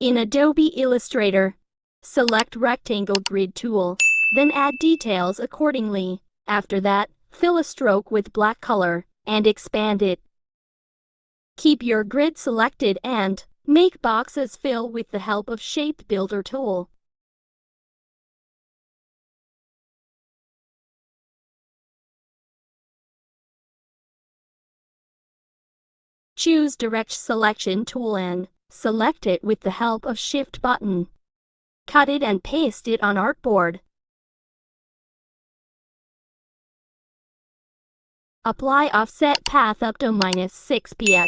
In Adobe Illustrator, select Rectangle Grid tool, then add details accordingly. After that, fill a stroke with black color and expand it. Keep your grid selected and make boxes fill with the help of Shape Builder tool. Choose Direct Selection tool and select it with the help of Shift button. Cut it and paste it on artboard. Apply offset path up to -6 px.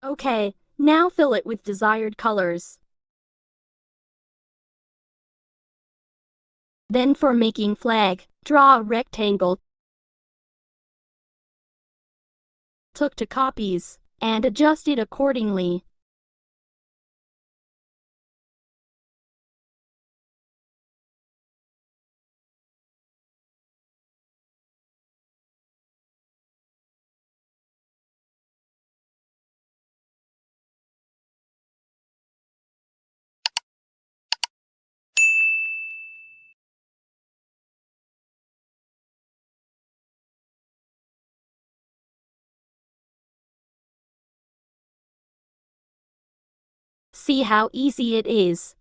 Okay, now fill it with desired colors. Then for making flag, draw a rectangle. Took to copies, and adjust it accordingly. See how easy it is.